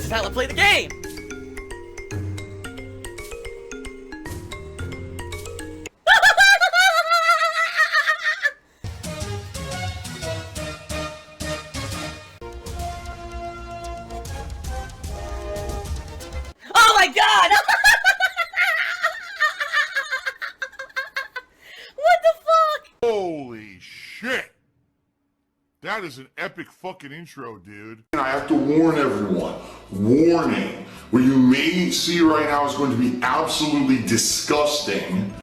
This is how I play the game! Oh my god! What the fuck? Holy shit! That is an epic fucking intro, dude. And I have to warn everyone. Warning. What you may see right now is going to be absolutely disgusting.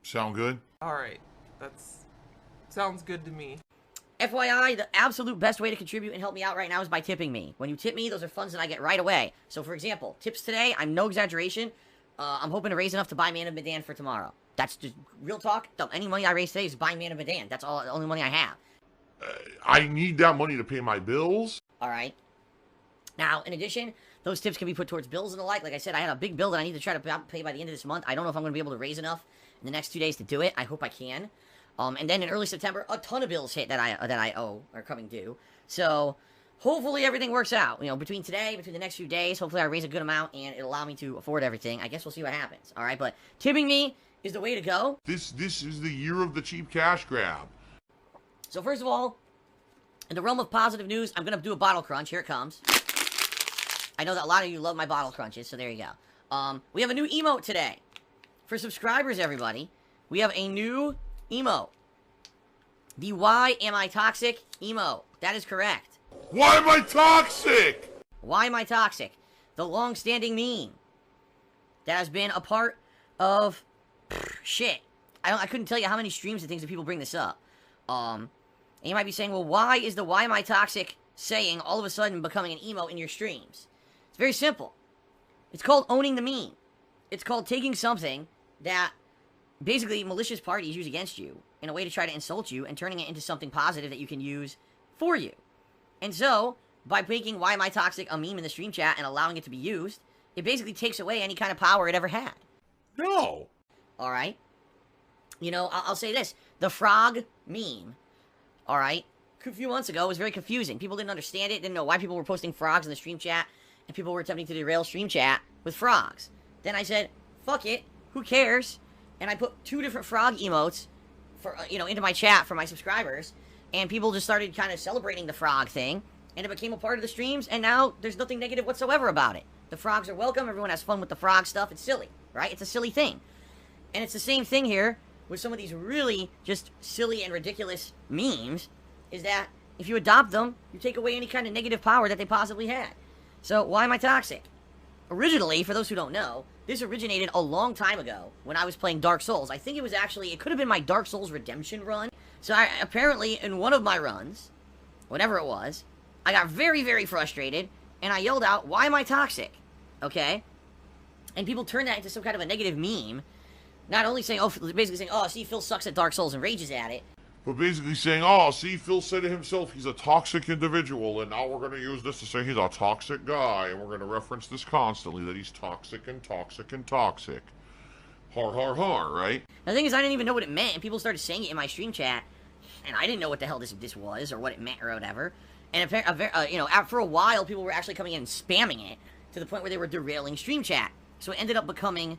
Sound good? Alright, sounds good to me. FYI, the absolute best way to contribute and help me out right now is by tipping me. When you tip me, those are funds that I get right away. So, for example, tips today, I'm no exaggeration, I'm hoping to raise enough to buy Man of Medan for tomorrow. That's just real talk. Any money I raise today is buying Man of Medan. That's all, the only money I have. I need that money to pay my bills. Alright. Now, in addition, those tips can be put towards bills and the like. Like I said, I had a big bill that I need to try to pay by the end of this month. I don't know if I'm going to be able to raise enough in the next 2 days to do it. I hope I can. And then in early September, a ton of bills hit that I owe are coming due. So, hopefully everything works out. You know, between the next few days, hopefully I raise a good amount and it'll allow me to afford everything. I guess we'll see what happens. Alright, but tipping me is the way to go. This is the year of the cheap cash grab. So first of all, in the realm of positive news, I'm going to do a bottle crunch. Here it comes. I know that a lot of you love my bottle crunches, so there you go. We have a new emote today. For subscribers, everybody, we have a new emote. The Why Am I Toxic emote. That is correct. Why am I toxic? Why am I toxic? The long-standing meme that has been a part of shit. I couldn't tell you how many streams and things that people bring this up. And you might be saying, well, why is the Why Am I Toxic saying all of a sudden becoming an emote in your streams? It's very simple. It's called owning the meme. It's called taking something that basically malicious parties use against you in a way to try to insult you and turning it into something positive that you can use for you. And so, by making Why Am I Toxic a meme in the stream chat and allowing it to be used, it basically takes away any kind of power it ever had. No. Alright? You know, I'll say this. The frog meme, alright, a few months ago was very confusing. People didn't understand it, didn't know why people were posting frogs in the stream chat, and people were attempting to derail stream chat with frogs. Then I said, fuck it, who cares? And I put 2 different frog emotes for into my chat for my subscribers, and people just started kind of celebrating the frog thing, and it became a part of the streams, and now there's nothing negative whatsoever about it. The frogs are welcome, everyone has fun with the frog stuff, it's silly, right? It's a silly thing. And it's the same thing here with some of these really just silly and ridiculous memes, is that if you adopt them, you take away any kind of negative power that they possibly had. So, why am I toxic? Originally, for those who don't know, this originated a long time ago when I was playing Dark Souls. I think it could have been my Dark Souls Redemption run. So apparently, in one of my runs, whatever it was, I got very, very frustrated, and I yelled out, why am I toxic? Okay? And people turned that into some kind of a negative meme, not only saying, basically saying, oh, see, Phil sucks at Dark Souls and rages at it. But basically saying, oh, see, Phil said to himself he's a toxic individual, and now we're going to use this to say he's a toxic guy, and we're going to reference this constantly, that he's toxic and toxic and toxic. Har, har, har, right? The thing is, I didn't even know what it meant, and people started saying it in my stream chat, and I didn't know what the hell this was, or what it meant, or whatever. And, for a while, people were actually coming in and spamming it, to the point where they were derailing stream chat. So it ended up becoming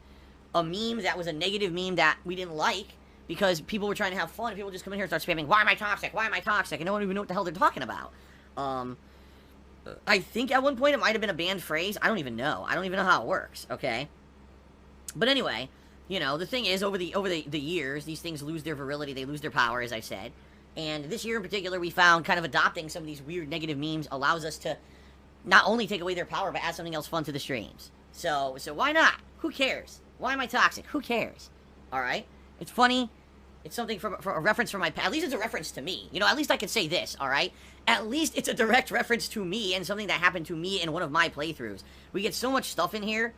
a meme that was a negative meme that we didn't like, because people were trying to have fun, and people just come in here and start spamming, why am I toxic, why am I toxic, and no one even know what the hell they're talking about. I think at one point it might have been a banned phrase, I don't even know how it works, okay? But anyway, the thing is, over the years, these things lose their virility, they lose their power, as I said, and this year in particular, we found kind of adopting some of these weird negative memes allows us to not only take away their power, but add something else fun to the streams. So why not? Who cares? Why am I toxic? Who cares? Alright? It's funny. It's something from a reference from my past. At least it's a reference to me. At least I can say this, alright? At least it's a direct reference to me and something that happened to me in one of my playthroughs. We get so much stuff in here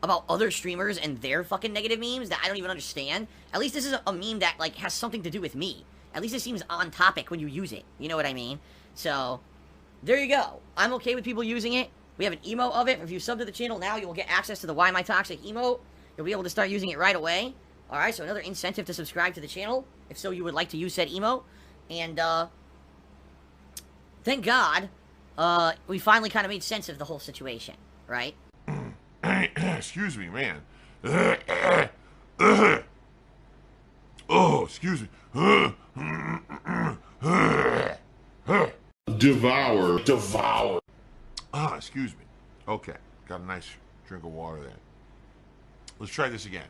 about other streamers and their fucking negative memes that I don't even understand. At least this is a meme that, has something to do with me. At least it seems on topic when you use it. You know what I mean? So, there you go. I'm okay with people using it. We have an emote of it. If you sub to the channel now, you will get access to the Why Am I Toxic emote. You'll be able to start using it right away. Alright, so another incentive to subscribe to the channel, if so you would like to use said emote. And, thank God we finally kind of made sense of the whole situation, right? Excuse me, man. Oh, excuse me. Devour. Ah, excuse me. Okay, got a nice drink of water there. Let's try this again.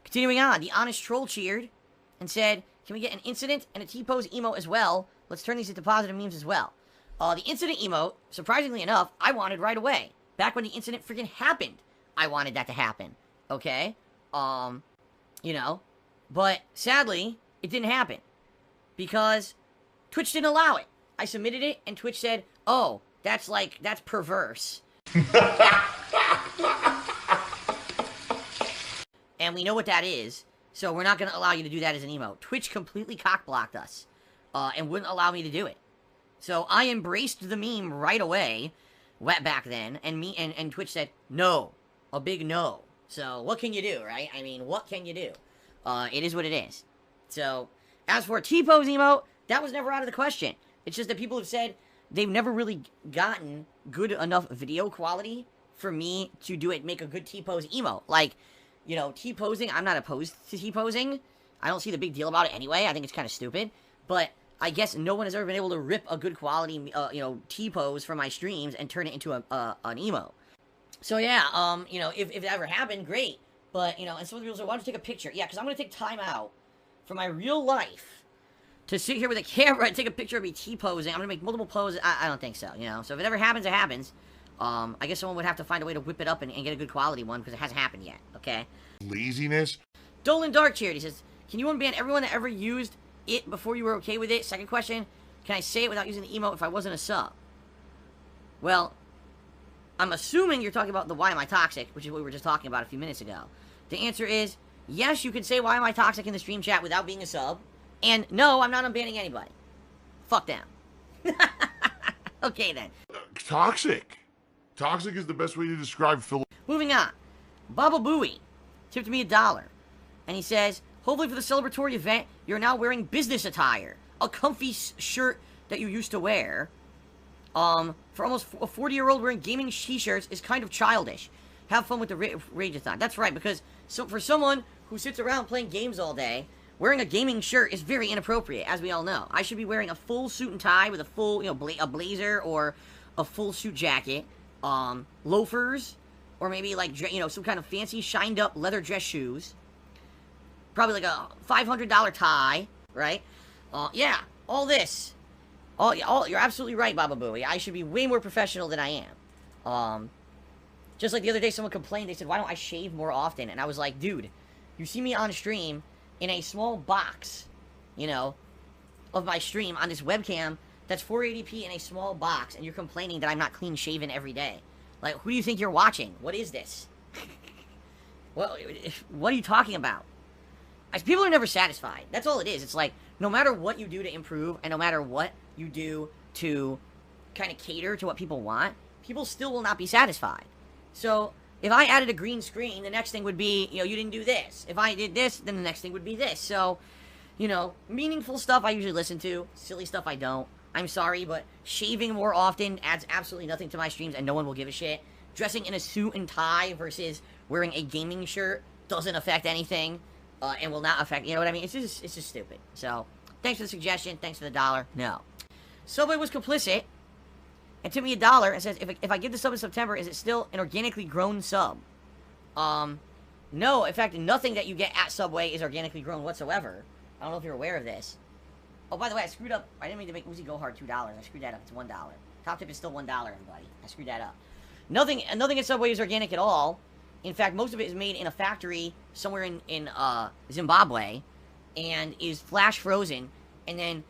Continuing on, the honest troll cheered and said, can we get an incident and a T-pose emote as well? Let's turn these into positive memes as well. The incident emote, surprisingly enough, I wanted right away. Back when the incident freaking happened, I wanted that to happen. Okay? You know, but sadly, it didn't happen because Twitch didn't allow it. I submitted it and Twitch said, oh, that's perverse. And we know what that is, so we're not going to allow you to do that as an emote. Twitch completely cock-blocked us, and wouldn't allow me to do it. So I embraced the meme right away, back then, and Twitch said, no, a big no. So what can you do, right? I mean, what can you do? It is what it is. So, as for a T-pose emote, that was never out of the question. It's just that people have said they've never really gotten good enough video quality for me to do it, make a good T-pose emote. Like, you know, T-posing, I'm not opposed to T-posing. I don't see the big deal about it anyway. I think it's kind of stupid. But I guess no one has ever been able to rip a good quality, you know, T-pose from my streams and turn it into an emote. So yeah, you know, if it ever happened, great. But, you know, and some of the people say, why don't you take a picture? Yeah, because I'm going to take time out for my real life to sit here with a camera and take a picture of me T-posing. I'm going to make multiple poses. I don't think so, you know. So if it ever happens, it happens. I guess someone would have to find a way to whip it up and get a good quality one, because it hasn't happened yet, okay? Laziness. Dolan Dark Charity says, can you unban everyone that ever used it before you were okay with it? Second question, can I say it without using the emote if I wasn't a sub? Well, I'm assuming you're talking about the why am I toxic, which is what we were just talking about a few minutes ago. The answer is, yes, you can say why am I toxic in the stream chat without being a sub. And no, I'm not unbanning anybody. Fuck them. Okay, then. Toxic. Toxic is the best way to describe Philip. Moving on. Bubba Booey tipped me $1. And he says, hopefully for the celebratory event, you're now wearing business attire. A comfy shirt that you used to wear. For almost a 40-year-old wearing gaming t-shirts is kind of childish. Have fun with the Rageathon. That's right, because for someone who sits around playing games all day, wearing a gaming shirt is very inappropriate, as we all know. I should be wearing a full suit and tie with a full, you know, a blazer or a full suit jacket, loafers, or maybe like, you know, some kind of fancy shined up leather dress shoes. Probably like a $500 tie, right? Yeah, all this. You're absolutely right, Baba Booey. I should be way more professional than I am. Just like the other day, someone complained. They said, why don't I shave more often? And I was like, dude, you see me on stream in a small box, you know, of my stream on this webcam that's 480p in a small box, and you're complaining that I'm not clean shaven every day. Like, who do you think you're watching? What is this? What are you talking about? People are never satisfied. That's all it is. It's like, no matter what you do to improve, and no matter what you do to kind of cater to what people want, people still will not be satisfied. So, if I added a green screen, the next thing would be, you know, you didn't do this. If I did this, then the next thing would be this. So, you know, meaningful stuff I usually listen to. Silly stuff I don't. I'm sorry, but shaving more often adds absolutely nothing to my streams, and no one will give a shit. Dressing in a suit and tie versus wearing a gaming shirt doesn't affect anything, and will not affect, you know what I mean? It's just stupid. So, thanks for the suggestion. Thanks for the $1. No. Subway was complicit and tipped me $1 and says, if I give the sub in September, is it still an organically grown sub? No. In fact, nothing that you get at Subway is organically grown whatsoever. I don't know if you're aware of this. Oh, by the way, I screwed up. I didn't mean to make Uzi go hard $2. I screwed that up. It's $1. Top tip is still $1, everybody. I screwed that up. Nothing at Subway is organic at all. In fact, most of it is made in a factory somewhere in Zimbabwe and is flash frozen and then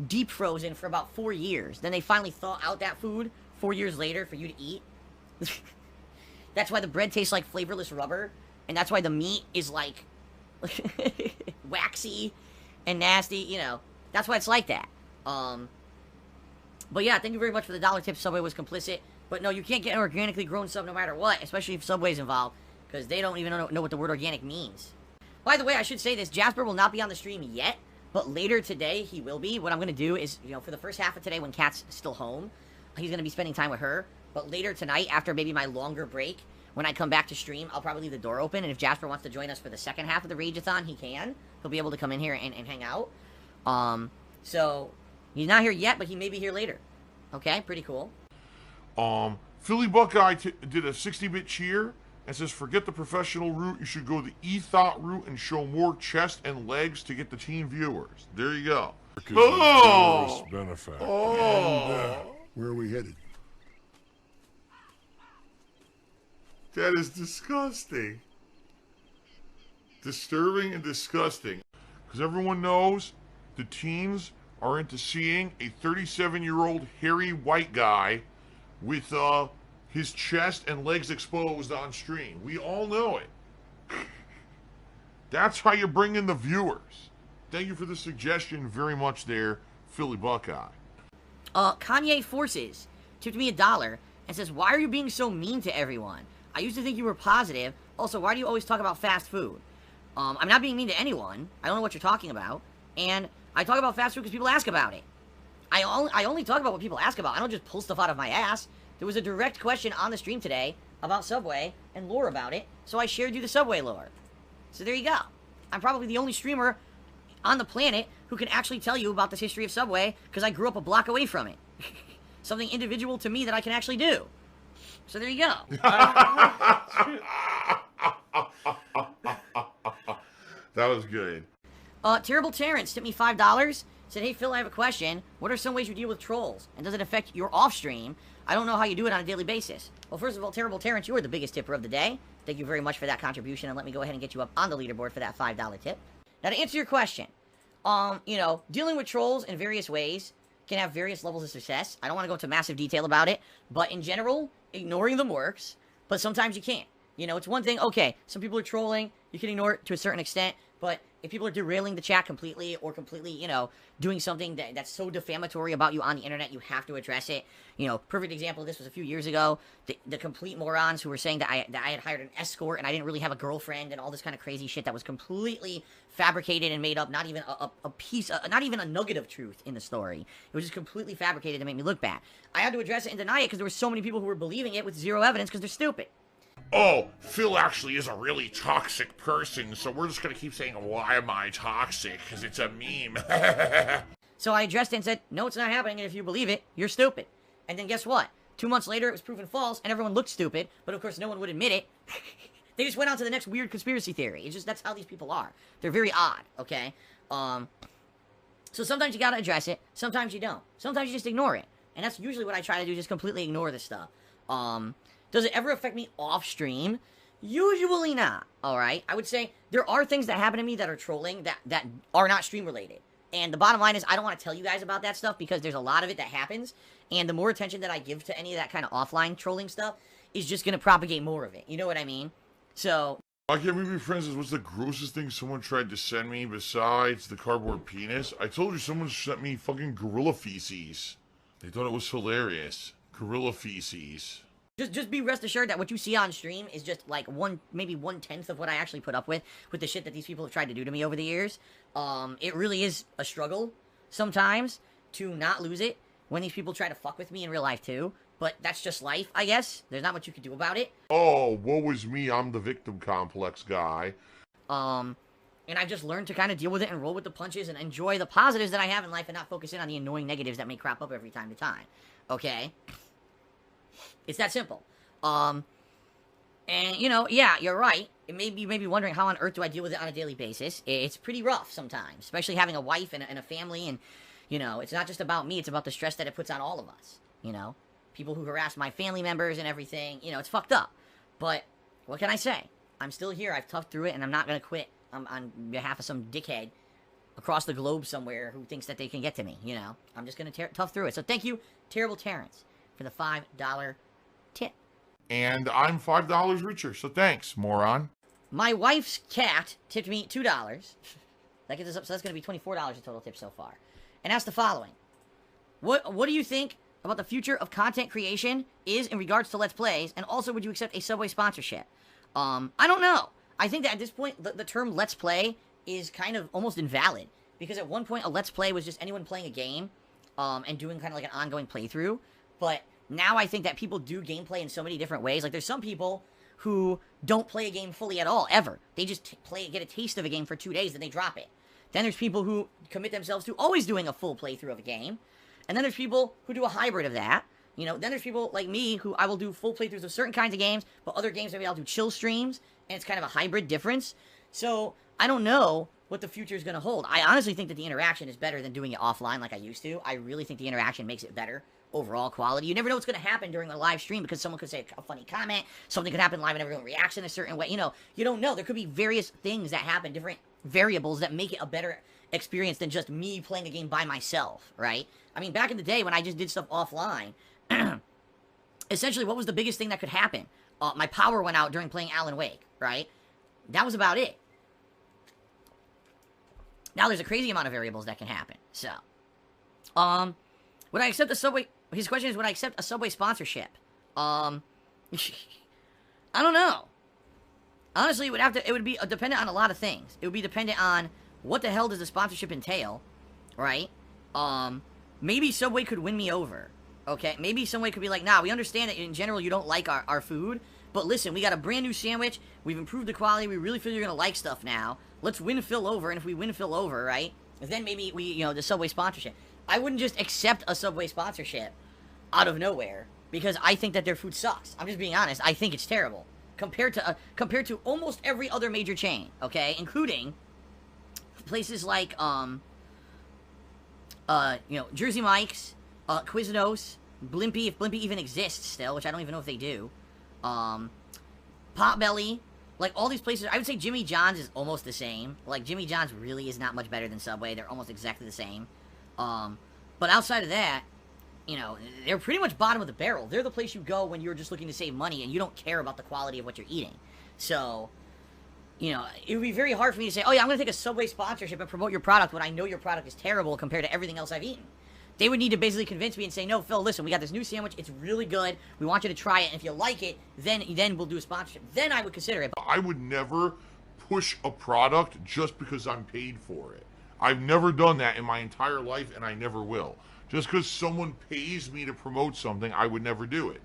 deep frozen for about 4 years. Then they finally thaw out that food 4 years later for you to eat. That's why the bread tastes like flavorless rubber, and that's why the meat is like waxy and nasty, you know. That's why it's like that. But yeah, thank you very much for the $1 tip. Subway was complicit. But no, you can't get an organically grown sub no matter what, especially if Subway's involved, because they don't even know what the word organic means. By the way, I should say this, Jasper will not be on the stream yet, but later today he will be. What I'm going to do is, you know, for the first half of today when Kat's still home, he's going to be spending time with her. But later tonight, after maybe my longer break, when I come back to stream, I'll probably leave the door open. And if Jasper wants to join us for the second half of the Rageathon, he can. He'll be able to come in here and hang out. So, he's not here yet, but he may be here later. Okay, pretty cool. Philly Buckeye did a 60-bit cheer and says, forget the professional route, you should go the e-thought route and show more chest and legs to get the teen viewers. There you go. Oh! Benefactor. Oh! And, where are we headed? That is disgusting. Disturbing and disgusting. Because everyone knows the teens are into seeing a 37-year-old hairy white guy with his chest and legs exposed on stream. We all know it. That's how you bring in the viewers. Thank you for the suggestion very much there, Philly Buckeye. Kanye Forces tipped me $1 and says, why are you being so mean to everyone? I used to think you were positive. Also, why do you always talk about fast food? I'm not being mean to anyone. I don't know what you're talking about. And I talk about fast food because people ask about it. I only talk about what people ask about. I don't just pull stuff out of my ass. There was a direct question on the stream today about Subway and lore about it, so I shared you the Subway lore. So there you go. I'm probably the only streamer on the planet who can actually tell you about this history of Subway because I grew up a block away from it. Something individual to me that I can actually do. So there you go. That was good. Terrible Terrence tipped me $5. Said, hey, Phil, I have a question. What are some ways you deal with trolls? And does it affect your off-stream? I don't know how you do it on a daily basis. Well, first of all, Terrible Terrence, you are the biggest tipper of the day. Thank you very much for that contribution, and let me go ahead and get you up on the leaderboard for that $5 tip. Now, to answer your question, dealing with trolls in various ways can have various levels of success. I don't want to go into massive detail about it, but in general, ignoring them works, but sometimes you can't. You know, it's one thing, okay, some people are trolling, you can ignore it to a certain extent, but if people are derailing the chat completely or completely, doing something that's so defamatory about you on the internet, you have to address it. Perfect example of this was a few years ago. The complete morons who were saying that I had hired an escort and I didn't really have a girlfriend and all this kind of crazy shit that was completely fabricated and made up, not even a piece, not even a nugget of truth in the story. It was just completely fabricated to make me look bad. I had to address it and deny it because there were so many people who were believing it with zero evidence because they're stupid. Oh, Phil actually is a really toxic person, so we're just gonna keep saying, why am I toxic? Because it's a meme. So I addressed it and said, no, it's not happening, and if you believe it, you're stupid. And then guess what? 2 months later, it was proven false, and everyone looked stupid, but of course no one would admit it. They just went on to the next weird conspiracy theory. It's just, that's how these people are. They're very odd, okay? So sometimes you gotta address it, sometimes you don't. Sometimes you just ignore it. And that's usually what I try to do, just completely ignore this stuff. Does it ever affect me off-stream? Usually not, alright? I would say there are things that happen to me that are trolling that are not stream-related. And the bottom line is I don't want to tell you guys about that stuff because there's a lot of it that happens. And the more attention that I give to any of that kind of offline trolling stuff is just going to propagate more of it. You know what I mean? So... I can't be friends. What's the grossest thing someone tried to send me besides the cardboard penis? I told you someone sent me fucking gorilla feces. They thought it was hilarious. Gorilla feces. Just be rest assured that what you see on stream is just like maybe 1/10 of what I actually put up with the shit that these people have tried to do to me over the years. It really is a struggle sometimes to not lose it when these people try to fuck with me in real life too. But that's just life, I guess. There's not much you can do about it. Oh, woe is me, I'm the victim complex guy. And I've just learned to kind of deal with it and roll with the punches and enjoy the positives that I have in life and not focus in on the annoying negatives that may crop up every time to time. Okay? It's that simple. And, yeah, you're right. You may be wondering how on earth do I deal with it on a daily basis. It's pretty rough sometimes, especially having a wife and a family. And, it's not just about me. It's about the stress that it puts on all of us, People who harass my family members and everything. It's fucked up. But what can I say? I'm still here. I've toughed through it, and I'm not going to quit on behalf of some dickhead across the globe somewhere who thinks that they can get to me, I'm just going to tough through it. So thank you, Terrible Terrence, for the $5 tip. And I'm $5 richer, so thanks, moron. My wife's cat tipped me $2. That gets us up, so that's going to be $24 in total tips so far. And asked the following. What do you think about the future of content creation is in regards to Let's Plays, and also would you accept a Subway sponsorship? I don't know. I think that at this point, the term Let's Play is kind of almost invalid, because at one point, a Let's Play was just anyone playing a game, and doing kind of like an ongoing playthrough. But now I think that people do gameplay in so many different ways. Like, there's some people who don't play a game fully at all, ever. They just get a taste of a game for 2 days, then they drop it. Then there's people who commit themselves to always doing a full playthrough of a game. And then there's people who do a hybrid of that. You know, then there's people like me who I will do full playthroughs of certain kinds of games, but other games maybe I'll do chill streams, and it's kind of a hybrid difference. So I don't know what the future is going to hold. I honestly think that the interaction is better than doing it offline like I used to. I really think the interaction makes it better overall quality. You never know what's going to happen during a live stream because someone could say a funny comment, something could happen live and everyone reacts in a certain way. You know, you don't know. There could be various things that happen, different variables that make it a better experience than just me playing a game by myself, right? I mean, back in the day when I just did stuff offline, essentially what was the biggest thing that could happen? My power went out during playing Alan Wake, right? That was about it. Now there's a crazy amount of variables that can happen. So, would I accept a Subway? His question is, would I accept a Subway sponsorship? I don't know. Honestly, it would be dependent on a lot of things. It would be dependent on what the hell does the sponsorship entail, right? Maybe Subway could win me over, okay? Maybe Subway could be like, nah, we understand that in general you don't like our food, but listen, we got a brand new sandwich, we've improved the quality, we really feel you're gonna like stuff now, let's win Phil over, and if we win Phil over, right, then maybe we, you know, the Subway sponsorship. I wouldn't just accept a Subway sponsorship out of nowhere, because I think that their food sucks. I'm just being honest, I think it's terrible. Compared to almost every other major chain, okay? Including places like, you know, Jersey Mike's, Quiznos, Blimpie, if Blimpie even exists still, which I don't even know if they do, Potbelly, like, all these places. I would say Jimmy John's is almost the same. Like, Jimmy John's really is not much better than Subway. They're almost exactly the same. But outside of that, you know, they're pretty much bottom of the barrel. They're the place you go when you're just looking to save money and you don't care about the quality of what you're eating. So, you know, it would be very hard for me to say, oh yeah, I'm going to take a Subway sponsorship and promote your product when I know your product is terrible compared to everything else I've eaten. They would need to basically convince me and say, no, Phil, listen, we got this new sandwich. It's really good. We want you to try it. And if you like it, then we'll do a sponsorship. Then I would consider it. I would never push a product just because I'm paid for it. I've never done that in my entire life, and I never will. Just because someone pays me to promote something, I would never do it.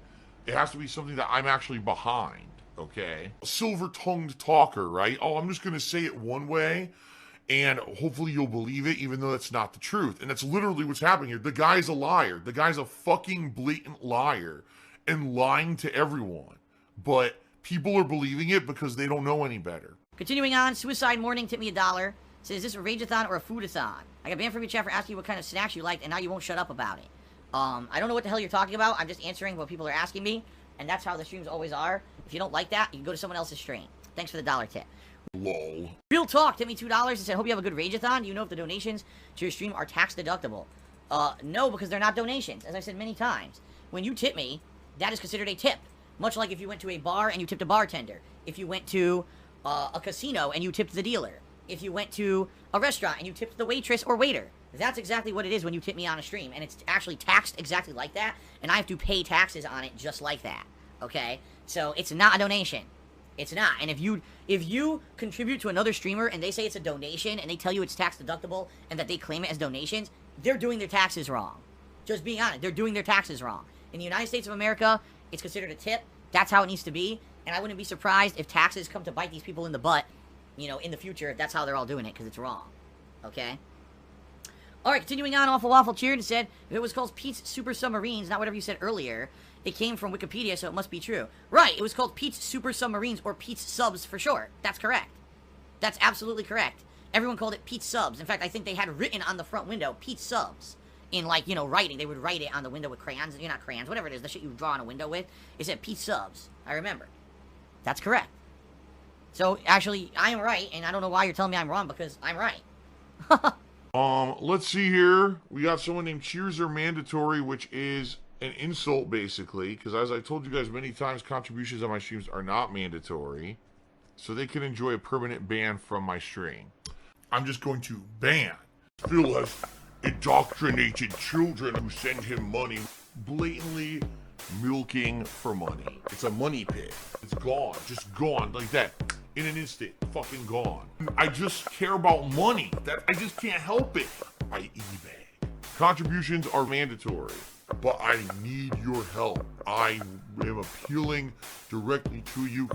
It has to be something that I'm actually behind, okay? Silver-tongued talker, right? Oh, I'm just going to say it one way, and hopefully you'll believe it, even though that's not the truth. And that's literally what's happening here. The guy's a liar. The guy's a fucking blatant liar and lying to everyone. But people are believing it because they don't know any better. Continuing on, Suicide Morning tipped me $1. Says, is this a rageathon or a foodathon? I got banned from your chat for asking you what kind of snacks you liked, and now you won't shut up about it. I don't know what the hell you're talking about. I'm just answering what people are asking me, and that's how the streams always are. If you don't like that, you can go to someone else's stream. Thanks for the $1 tip. Lol. Real Talk tipped me $2 and said, hope you have a good rageathon. Do you know if the donations to your stream are tax deductible? No, because they're not donations. As I said many times, when you tip me, that is considered a tip. Much like if you went to a bar and you tipped a bartender. If you went to a casino and you tipped the dealer. If you went to a restaurant and you tipped the waitress or waiter. That's exactly what it is when you tip me on a stream. And it's actually taxed exactly like that. And I have to pay taxes on it just like that. Okay? So it's not a donation. It's not. And if you contribute to another streamer and they say it's a donation and they tell you it's tax deductible and that they claim it as donations, they're doing their taxes wrong. Just being honest. They're doing their taxes wrong. In the United States of America, it's considered a tip. That's how it needs to be. And I wouldn't be surprised if taxes come to bite these people in the butt, you know, in the future, if that's how they're all doing it, because it's wrong. Okay? Alright, continuing on, Awful Waffle cheered and said, if it was called Pete's Super Submarines, not whatever you said earlier, it came from Wikipedia, so it must be true. Right, it was called Pete's Super Submarines, or Pete's Subs for short. That's correct. That's absolutely correct. Everyone called it Pete's Subs. In fact, I think they had written on the front window, Pete's Subs. In, like, you know, writing. They would write it on the window with crayons. You're not crayons, whatever it is, the shit you draw on a window with. It said Pete's Subs. I remember. That's correct. So, actually, I am right, and I don't know why you're telling me I'm wrong, because I'm right. Let's see here. We got someone named Cheers Are Mandatory, which is an insult, basically, because as I told you guys many times, contributions on my streams are not mandatory, so they can enjoy a permanent ban from my stream. I'm just going to ban. Phil has indoctrinated children who send him money, blatantly milking for money. It's a money pit. It's gone. Just gone like that. In an instant. Fucking gone. I just care about money. I just can't help it. I eBay. Contributions are mandatory. but I need your help. I am appealing directly to you.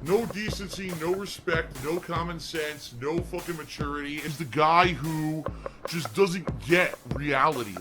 No decency, no respect, no common sense, no fucking maturity. Is the guy who just doesn't get reality.